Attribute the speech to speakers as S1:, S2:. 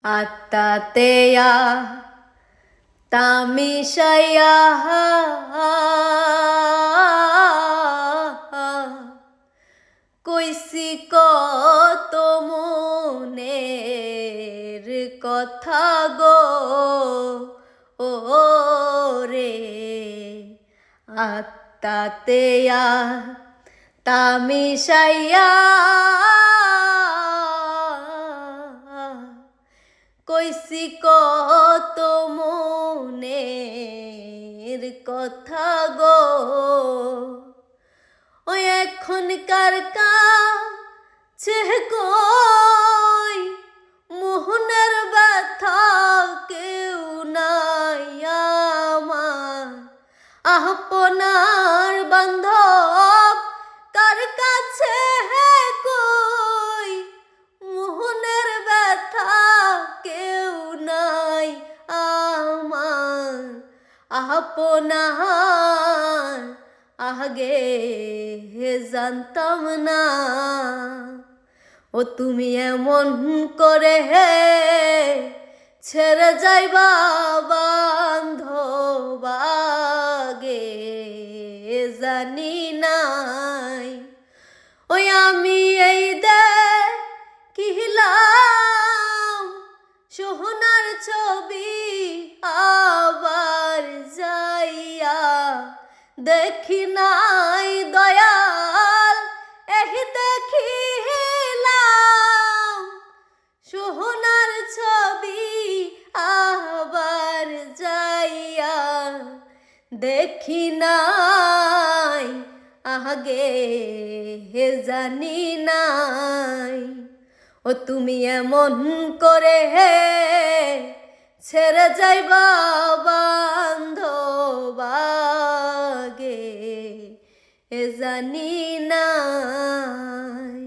S1: আত্মাতেয়া তামিশায়া কইসি কত মনের কথা গো ও রে আত্মাতেয়া তামিশায়া কইসি কত মনের কথা গো ওই এখনকার কাছে কই মোহনের ব্যথা কেউ নাই আমার আপনার বান্ধব কার কাছে কই মোহনের ব্যথা কেউ নাই আমার আপনার আগে জানতাম না ও তুমি এমন করে ছেড়ে যাইবা বান্ধব আগে জানি নাই ওই আমি এই দেখিলাম সোহনার ছবি আবার যাইয়া দেখি নাই দয়াল এহি দেখিলাম সোহনার ছবি আবার যাইয়া দেখি নাই আগে জানি নাই ও তুমি এমন করে ছেড়ে যাইবা বান্ধব আগে জানি নাই।